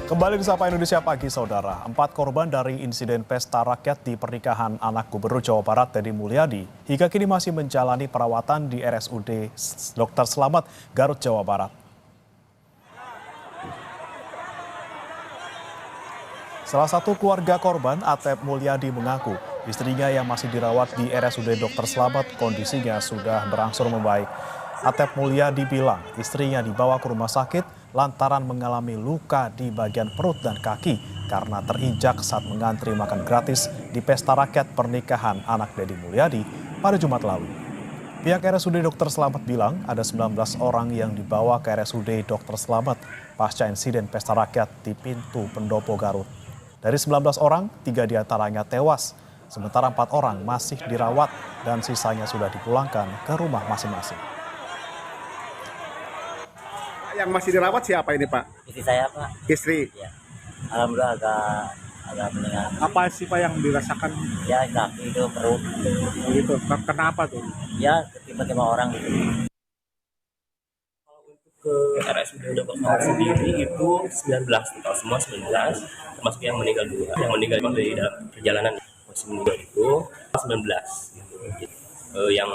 Kembali di Sapa Indonesia Pagi, Saudara. 4 korban dari insiden pesta rakyat di pernikahan anak Gubernur Jawa Barat, Deddy Mulyadi, hingga kini masih menjalani perawatan di RSUD Dr. Slamet, Garut, Jawa Barat. Salah satu keluarga korban, Atep Mulyadi, mengaku istrinya yang masih dirawat di RSUD Dr. Slamet kondisinya sudah berangsur membaik. Atep Mulyadi bilang istrinya dibawa ke rumah sakit lantaran mengalami luka di bagian perut dan kaki karena terinjak saat mengantri makan gratis di pesta rakyat pernikahan anak Deddy Mulyadi pada Jumat lalu. Pihak RSUD Dr. Slamet bilang ada 19 orang yang dibawa ke RSUD Dr. Slamet pasca insiden pesta rakyat di pintu pendopo Garut. Dari 19 orang, 3 diantaranya tewas, sementara 4 orang masih dirawat dan sisanya sudah dipulangkan ke rumah masing-masing. Yang masih dirawat siapa ini, Pak? Istri saya, Pak. Istri? Ya. Alhamdulillah agak meninggal. Apa sih, Pak, yang dirasakan? Ya, kaki itu, perut. Gitu. Kenapa tuh? Ya, tiba-tiba orang gitu. Kalau untuk ke RSUD Dr. Slamet sendiri itu 19, total semua 19, termasuk yang meninggal dua. Yang meninggal dari dalam perjalanan masih meninggal itu 19. Yang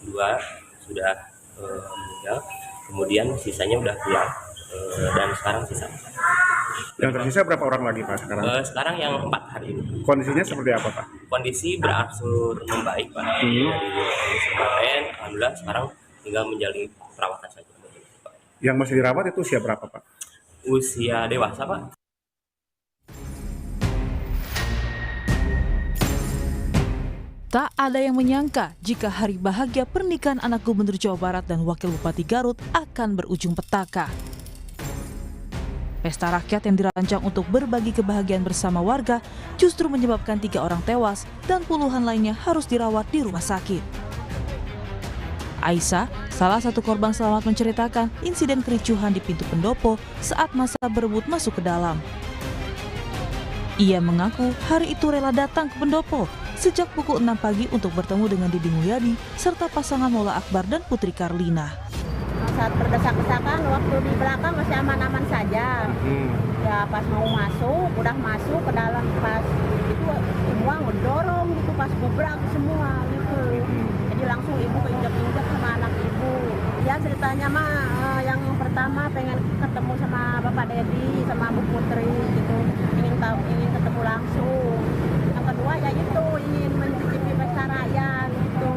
dua sudah meninggal. Kemudian sisanya udah pulang dan sekarang sisa. Yang tersisa berapa orang lagi, Pak, sekarang? Sekarang yang 4 hari ini. Kondisinya seperti apa, Pak? Kondisi berangsur membaik, Pak. Dari kondisi kemarin, alhamdulillah sekarang tinggal menjalani perawatan saja. Yang masih dirawat itu usia berapa, Pak? Usia dewasa, Pak. Tak ada yang menyangka jika hari bahagia pernikahan anak Gubernur Jawa Barat dan Wakil Bupati Garut akan berujung petaka. Pesta rakyat yang dirancang untuk berbagi kebahagiaan bersama warga justru menyebabkan 3 orang tewas dan puluhan lainnya harus dirawat di rumah sakit. Aisyah, salah satu korban selamat, menceritakan insiden kericuhan di pintu pendopo saat massa berebut masuk ke dalam. Ia mengaku hari itu rela datang ke pendopo sejak pukul 6 pagi untuk bertemu dengan Deddy Mulyadi serta pasangan Maula Akbar dan Putri Karlina. Saat berdesak-desakan, waktu di belakang masih aman-aman saja. Ya pas mau masuk, udah masuk ke dalam, pas itu semua ngedorong gitu, pas gubrak semua gitu. Jadi langsung ibu keinjak-injak sama anak ibu. Ya ceritanya mah yang pertama pengen ketemu sama Bapak Deddy sama Bu Putri gitu. Ingin ketemu langsung. Yang kedua ya itu ingin mencicipi pesta rakyat gitu.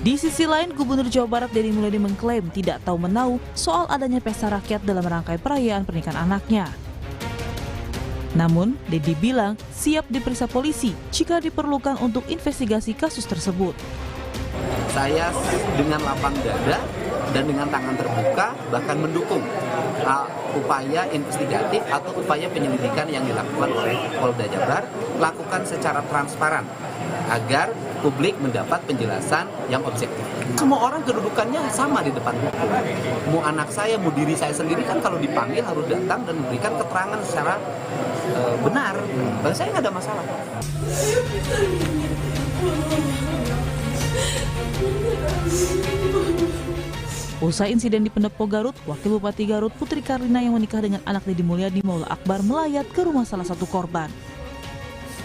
Di sisi lain, Gubernur Jawa Barat Deddy Mulyadi mengklaim tidak tahu menahu soal adanya pesta rakyat dalam rangkai perayaan pernikahan anaknya. Namun, Deddy bilang siap diperiksa polisi jika diperlukan untuk investigasi kasus tersebut. Saya dengan lapang dada dan dengan tangan terbuka bahkan mendukung upaya investigatif atau upaya penyelidikan yang dilakukan oleh Polda Jabar, lakukan secara transparan agar publik mendapat penjelasan yang objektif. Semua orang kedudukannya sama di depan hukum. Mau anak saya, mau diri saya sendiri kan kalau dipanggil harus datang dan memberikan keterangan secara benar. Bagi saya nggak ada masalah. Usai insiden di pendopo Garut, Wakil Bupati Garut Putri Karlina yang menikah dengan anak Deddy Mulyadi, Maula Akbar, melayat ke rumah salah satu korban.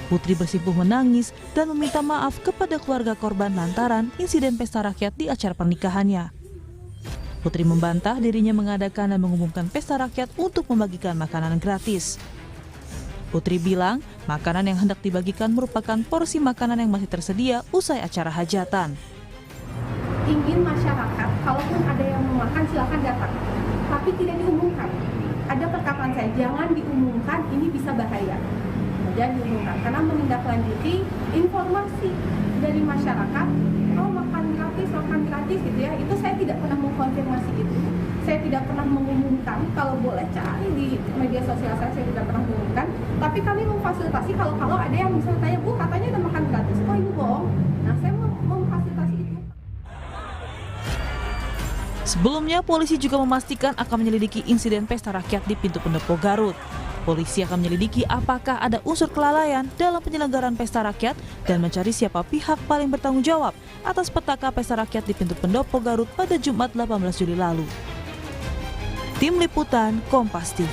Putri bersimpuh menangis dan meminta maaf kepada keluarga korban lantaran insiden pesta rakyat di acara pernikahannya. Putri membantah dirinya mengadakan dan mengumumkan pesta rakyat untuk membagikan makanan gratis. Putri bilang makanan yang hendak dibagikan merupakan porsi makanan yang masih tersedia usai acara hajatan. Ingin masyarakat, kalaupun ada yang mau makan silakan datang, tapi tidak diumumkan. Ada perkataan saya, jangan diumumkan, ini bisa bahaya. Jangan diumumkan, karena menindaklanjuti informasi dari masyarakat, oh makan gratis gitu ya, itu saya tidak pernah mengkonfirmasi itu. Saya tidak pernah mengumumkan, kalau boleh cari di media sosial saya tidak pernah mengumumkan, tapi kami memfasilitasi kalau ada yang misalnya tanya, Bu katanya ada makan gratis, oh ini bohong. Nah saya memfasilitasi itu. Sebelumnya, polisi juga memastikan akan menyelidiki insiden pesta rakyat di pintu pendopo Garut. Polisi akan menyelidiki apakah ada unsur kelalaian dalam penyelenggaraan pesta rakyat dan mencari siapa pihak paling bertanggung jawab atas petaka pesta rakyat di pintu pendopo Garut pada Jumat 18 Juli lalu. Tim Liputan Kompas TV.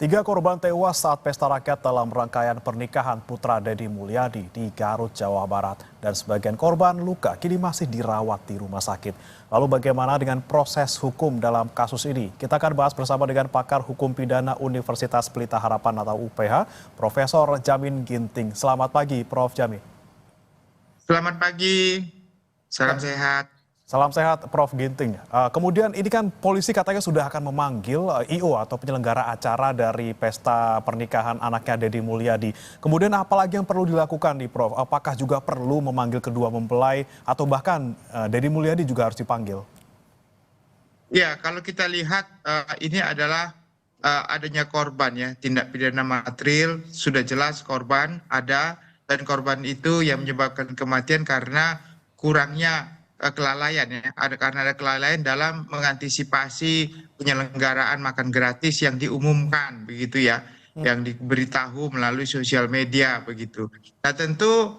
Tiga korban tewas saat pesta rakyat dalam rangkaian pernikahan putra Deddy Mulyadi di Garut, Jawa Barat. Dan sebagian korban luka kini masih dirawat di rumah sakit. Lalu bagaimana dengan proses hukum dalam kasus ini? Kita akan bahas bersama dengan pakar hukum pidana Universitas Pelita Harapan atau UPH, Profesor Jamin Ginting. Selamat pagi, Prof. Jamin. Selamat pagi, salam sehat. Salam sehat, Prof. Ginting. Kemudian ini kan polisi katanya sudah akan memanggil I.O. atau penyelenggara acara dari pesta pernikahan anaknya Deddy Mulyadi. Kemudian apa lagi yang perlu dilakukan nih, Prof? Apakah juga perlu memanggil kedua mempelai atau bahkan Deddy Mulyadi juga harus dipanggil? Ya, kalau kita lihat ini adalah adanya korban ya, tindak pidana material, sudah jelas korban ada, dan korban itu yang menyebabkan kematian karena kurangnya kelalaian ya, karena ada kelalaian dalam mengantisipasi penyelenggaraan makan gratis yang diumumkan begitu ya, yang diberitahu melalui sosial media begitu. Nah tentu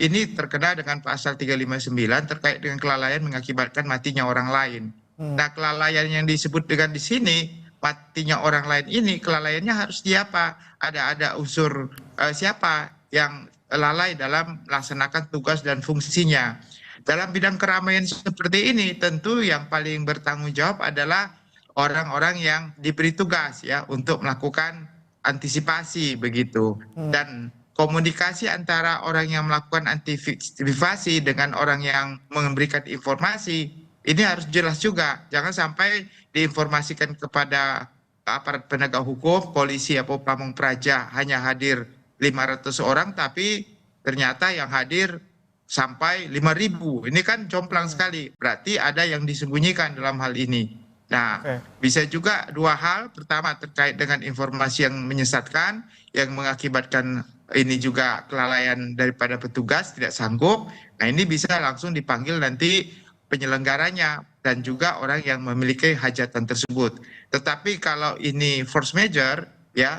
ini terkena dengan pasal 359 terkait dengan kelalaian mengakibatkan matinya orang lain. Nah kelalaian yang disebut dengan di sini matinya orang lain ini kelalaiannya harus diapa? Ada unsur siapa yang lalai dalam melaksanakan tugas dan fungsinya. Dalam bidang keramaian seperti ini tentu yang paling bertanggung jawab adalah orang-orang yang diberi tugas ya untuk melakukan antisipasi begitu. Dan komunikasi antara orang yang melakukan antisipasi dengan orang yang memberikan informasi ini harus jelas juga. Jangan sampai diinformasikan kepada aparat penegak hukum, polisi atau pamong praja hanya hadir 500 orang tapi ternyata yang hadir sampai 5.000. Ini kan jomplang sekali. Berarti ada yang disembunyikan dalam hal ini. Nah, bisa juga dua hal. Pertama terkait dengan informasi yang menyesatkan, yang mengakibatkan ini juga kelalaian daripada petugas tidak sanggup. Nah, ini bisa langsung dipanggil nanti penyelenggaranya dan juga orang yang memiliki hajatan tersebut. Tetapi kalau ini force majeure, ya,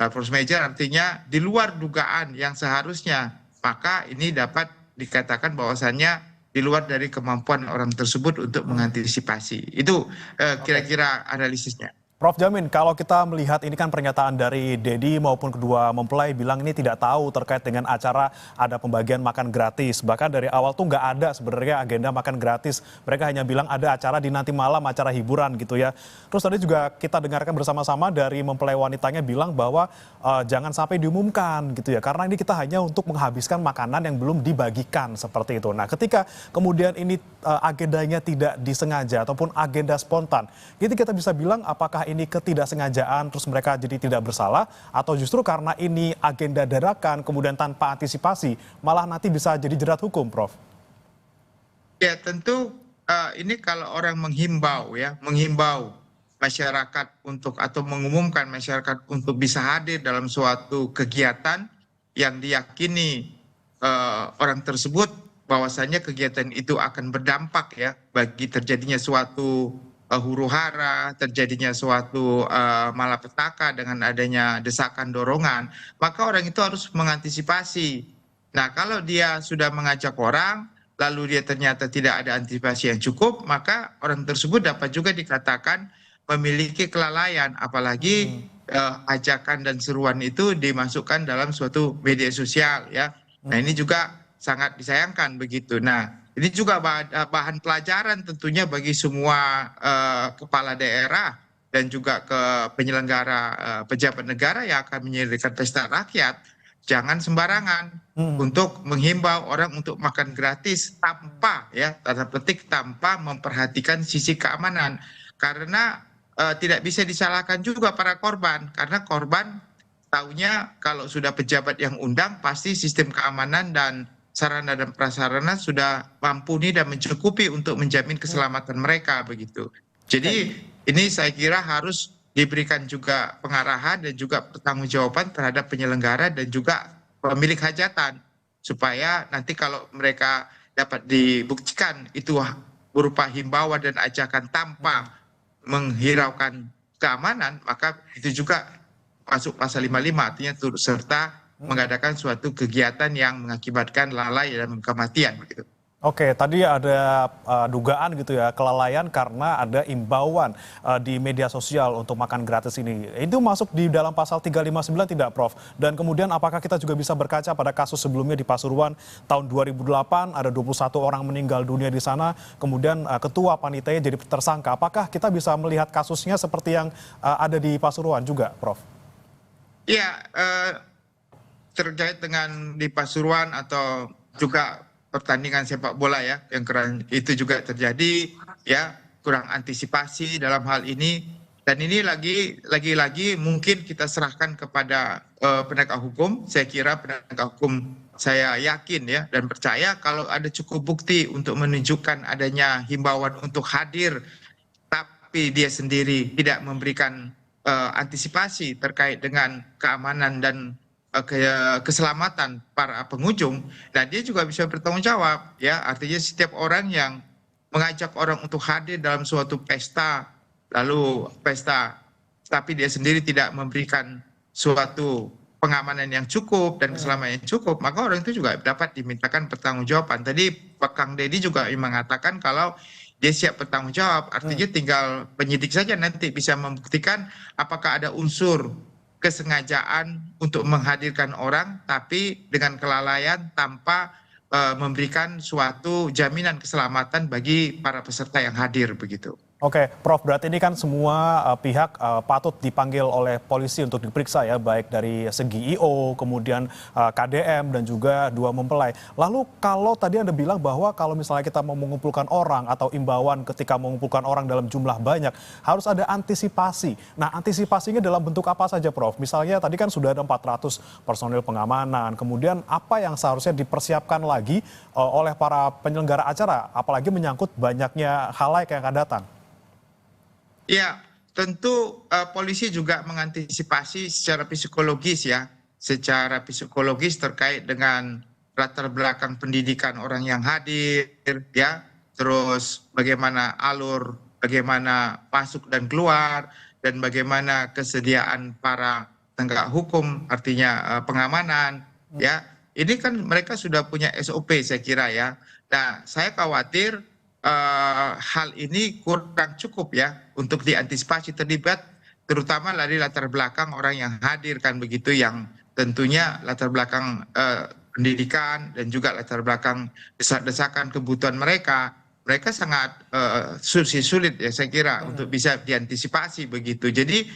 force majeure artinya di luar dugaan yang seharusnya, maka ini dapat dikatakan bahwasannya di luar dari kemampuan orang tersebut untuk mengantisipasi. Itu kira-kira analisisnya. Prof. Jamin, kalau kita melihat ini kan pernyataan dari Deddy maupun kedua mempelai bilang ini tidak tahu terkait dengan acara ada pembagian makan gratis. Bahkan dari awal tuh nggak ada sebenarnya agenda makan gratis. Mereka hanya bilang ada acara di nanti malam, acara hiburan gitu ya. Terus tadi juga kita dengarkan bersama-sama dari mempelai wanitanya bilang bahwa jangan sampai diumumkan gitu ya. Karena ini kita hanya untuk menghabiskan makanan yang belum dibagikan seperti itu. Nah ketika kemudian ini agendanya tidak disengaja ataupun agenda spontan. Jadi kita bisa bilang apakah ini ketidaksengajaan terus mereka jadi tidak bersalah atau justru karena ini agenda dadakan kemudian tanpa antisipasi malah nanti bisa jadi jerat hukum, Prof? Ya tentu ini kalau orang menghimbau masyarakat untuk atau mengumumkan masyarakat untuk bisa hadir dalam suatu kegiatan yang diyakini orang tersebut bahwasanya kegiatan itu akan berdampak ya bagi terjadinya suatu huru-hara, terjadinya suatu malapetaka dengan adanya desakan dorongan, maka orang itu harus mengantisipasi. Nah, kalau dia sudah mengajak orang, lalu dia ternyata tidak ada antisipasi yang cukup, maka orang tersebut dapat juga dikatakan memiliki kelalaian, apalagi ajakan dan seruan itu dimasukkan dalam suatu media sosial ya. Nah, ini juga sangat disayangkan begitu. Nah, ini juga bahan pelajaran tentunya bagi semua kepala daerah dan juga ke penyelenggara pejabat negara yang akan menyelenggarakan pesta rakyat. Jangan sembarangan untuk menghimbau orang untuk makan gratis tanpa ya, tanda petik tanpa memperhatikan sisi keamanan. Karena tidak bisa disalahkan juga para korban, karena korban taunya kalau sudah pejabat yang undang pasti sistem keamanan dan sarana dan prasarana sudah mumpuni dan mencukupi untuk menjamin keselamatan mereka begitu. Jadi ini saya kira harus diberikan juga pengarahan dan juga pertanggungjawaban terhadap penyelenggara dan juga pemilik hajatan supaya nanti kalau mereka dapat dibuktikan itu berupa himbauan dan ajakan tanpa menghiraukan keamanan, maka itu juga masuk pasal 55 artinya turut serta mengadakan suatu kegiatan yang mengakibatkan lalai dan kematian begitu. Oke, tadi ada dugaan gitu ya, kelalaian karena ada imbauan di media sosial untuk makan gratis ini. Itu masuk di dalam pasal 359 tidak, Prof? Dan kemudian apakah kita juga bisa berkaca pada kasus sebelumnya di Pasuruan tahun 2008, ada 21 orang meninggal dunia di sana, kemudian ketua panitianya jadi tersangka. Apakah kita bisa melihat kasusnya seperti yang ada di Pasuruan juga, Prof? Ya, terkait dengan di Pasuruan atau juga pertandingan sepak bola ya yang keren itu juga terjadi ya, kurang antisipasi dalam hal ini, dan ini lagi-lagi mungkin kita serahkan kepada penegak hukum. Saya kira penegak hukum, saya yakin ya dan percaya kalau ada cukup bukti untuk menunjukkan adanya himbauan untuk hadir tapi dia sendiri tidak memberikan antisipasi terkait dengan keamanan dan keselamatan para pengunjung, dan dia juga bisa bertanggung jawab ya. Artinya setiap orang yang mengajak orang untuk hadir dalam suatu pesta, lalu pesta tapi dia sendiri tidak memberikan suatu pengamanan yang cukup dan keselamatan yang cukup, maka orang itu juga dapat dimintakan pertanggungjawaban. Tadi Pak Kang Deddy juga mengatakan kalau dia siap bertanggung jawab, artinya tinggal penyidik saja nanti bisa membuktikan apakah ada unsur kesengajaan untuk menghadirkan orang tapi dengan kelalaian tanpa memberikan suatu jaminan keselamatan bagi para peserta yang hadir begitu. Oke, Prof, berarti ini kan semua pihak patut dipanggil oleh polisi untuk diperiksa ya, baik dari segi IO, kemudian KDM dan juga dua mempelai. Lalu kalau tadi Anda bilang bahwa kalau misalnya kita mau mengumpulkan orang atau imbauan ketika mengumpulkan orang dalam jumlah banyak, harus ada antisipasi. Nah, antisipasinya dalam bentuk apa saja, Prof? Misalnya tadi kan sudah ada 400 personil pengamanan, kemudian apa yang seharusnya dipersiapkan lagi oleh para penyelenggara acara, apalagi menyangkut banyaknya halayak yang akan datang? Ya, tentu polisi juga mengantisipasi secara psikologis ya, secara psikologis terkait dengan latar belakang pendidikan orang yang hadir ya, terus bagaimana alur, bagaimana masuk dan keluar, dan bagaimana kesediaan para penegak hukum, artinya pengamanan ya. Ini kan mereka sudah punya SOP saya kira ya. Nah, saya khawatir hal ini kurang cukup ya untuk diantisipasi, terlibat terutama dari latar belakang orang yang hadir kan begitu, yang tentunya latar belakang pendidikan dan juga latar belakang desak-desakan kebutuhan mereka sangat sulit ya saya kira untuk bisa diantisipasi begitu. Jadi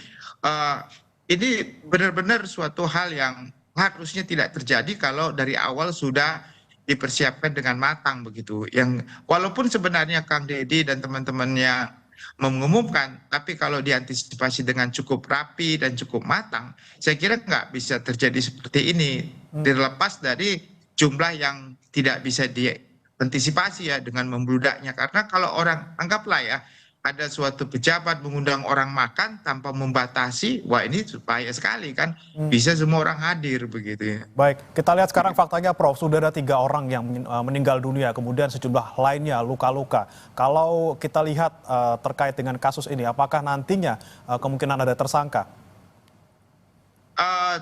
ini benar-benar suatu hal yang harusnya tidak terjadi kalau dari awal sudah dipersiapkan dengan matang begitu. Yang walaupun sebenarnya Kang Deddy dan teman-temannya mengumumkan, tapi kalau diantisipasi dengan cukup rapi dan cukup matang, saya kira nggak bisa terjadi seperti ini. Terlepas dari jumlah yang tidak bisa diantisipasi ya dengan membludaknya. Karena kalau orang anggaplah ya ada suatu pejabat mengundang orang makan tanpa membatasi, wah ini bahaya sekali kan, bisa semua orang hadir begitu ya. Baik, kita lihat sekarang faktanya, Prof, sudah ada 3 orang yang meninggal dunia, kemudian sejumlah lainnya luka-luka. Kalau kita lihat terkait dengan kasus ini, apakah nantinya kemungkinan ada tersangka?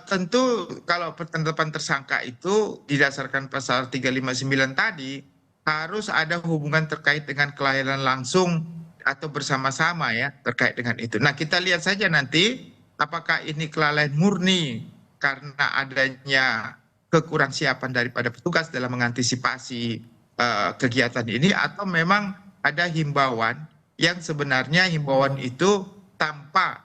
Tentu kalau penetapan tersangka itu didasarkan pasal 359 tadi, harus ada hubungan terkait dengan kelalaian langsung atau bersama-sama ya terkait dengan itu. Nah, kita lihat saja nanti apakah ini kelalaian murni karena adanya kekurangsiapan daripada petugas dalam mengantisipasi kegiatan ini, atau memang ada himbauan yang sebenarnya himbauan itu tanpa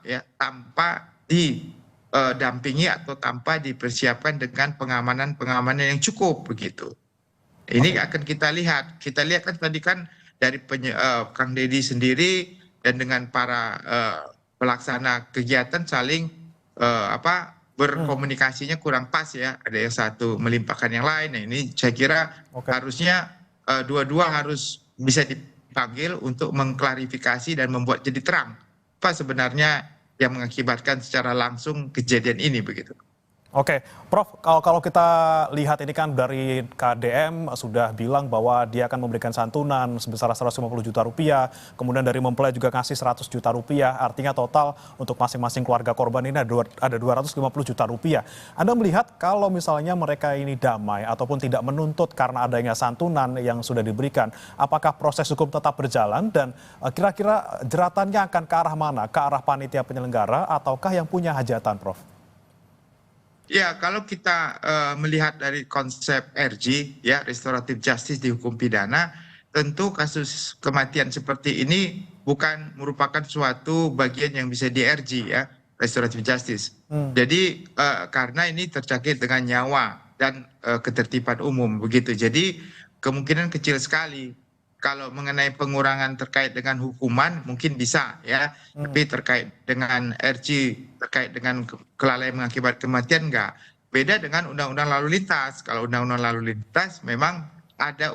didampingi atau tanpa dipersiapkan dengan pengamanan yang cukup begitu. Ini akan kita lihat. Kita lihat kan tadi kan dari Kang Deddy sendiri dan dengan para pelaksana kegiatan saling berkomunikasinya kurang pas ya. Ada yang satu melimpahkan yang lain. Nah, ini saya kira harusnya dua-dua harus bisa dipanggil untuk mengklarifikasi dan membuat jadi terang apa sebenarnya yang mengakibatkan secara langsung kejadian ini begitu. Oke, Prof, kalau kita lihat ini kan dari KDM sudah bilang bahwa dia akan memberikan santunan sebesar 150 juta rupiah, kemudian dari mempelai juga ngasih 100 juta rupiah, artinya total untuk masing-masing keluarga korban ini ada 250 juta rupiah. Anda melihat kalau misalnya mereka ini damai ataupun tidak menuntut karena adanya santunan yang sudah diberikan, apakah proses hukum tetap berjalan dan kira-kira jeratannya akan ke arah mana? Ke arah panitia penyelenggara ataukah yang punya hajatan, Prof? Ya, kalau kita melihat dari konsep RJ, ya, restoratif justice di hukum pidana, tentu kasus kematian seperti ini bukan merupakan suatu bagian yang bisa di RJ, ya, restoratif justice. Jadi karena ini terkait dengan nyawa dan ketertiban umum, begitu. Jadi kemungkinan kecil sekali. Kalau mengenai pengurangan terkait dengan hukuman mungkin bisa, ya, tapi terkait dengan RJ, terkait dengan kelalaian mengakibat kematian enggak. Beda dengan undang-undang lalu lintas. Kalau undang-undang lalu lintas memang ada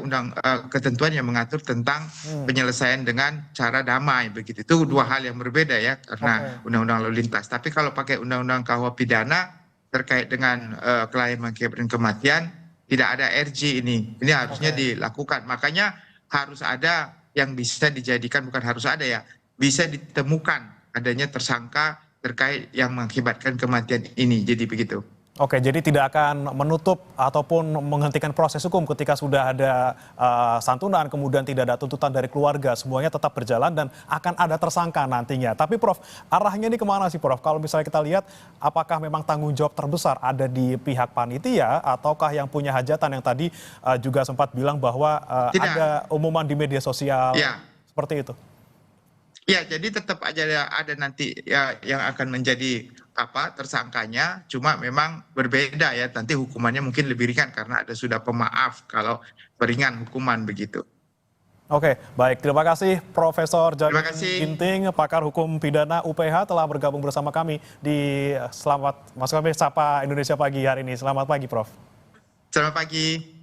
ketentuan yang mengatur tentang penyelesaian dengan cara damai, begitu. Itu dua hal yang berbeda, ya, karena undang-undang lalu lintas. Tapi kalau pakai undang-undang KUH pidana terkait dengan kelalaian mengakibatkan kematian, tidak ada RJ ini. Ini harusnya dilakukan. Makanya harus ada yang bisa dijadikan, bukan harus ada, ya, bisa ditemukan adanya tersangka terkait yang mengakibatkan kematian ini. Jadi begitu. Oke, jadi tidak akan menutup ataupun menghentikan proses hukum ketika sudah ada santunan, kemudian tidak ada tuntutan dari keluarga, semuanya tetap berjalan dan akan ada tersangka nantinya. Tapi Prof, arahnya ini kemana sih, Prof? Kalau misalnya kita lihat, apakah memang tanggung jawab terbesar ada di pihak panitia, ataukah yang punya hajatan yang tadi juga sempat bilang bahwa ada umuman di media sosial, seperti itu? Ya, jadi tetap aja ada nanti, ya, yang akan menjadi tersangkanya, cuma memang berbeda, ya, nanti hukumannya mungkin lebih ringan karena ada sudah pemaaf kalau peringan hukuman, begitu. Oke, baik, terima kasih Profesor Jamin Ginting, pakar hukum pidana UPH telah bergabung bersama kami di Sapa Indonesia Pagi hari ini. Selamat pagi, Prof. Selamat pagi.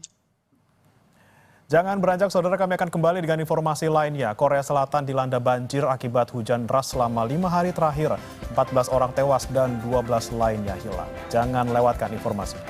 Jangan beranjak, saudara, kami akan kembali dengan informasi lainnya. Korea Selatan dilanda banjir akibat hujan deras selama 5 hari terakhir. 14 orang tewas dan 12 lainnya hilang. Jangan lewatkan informasi.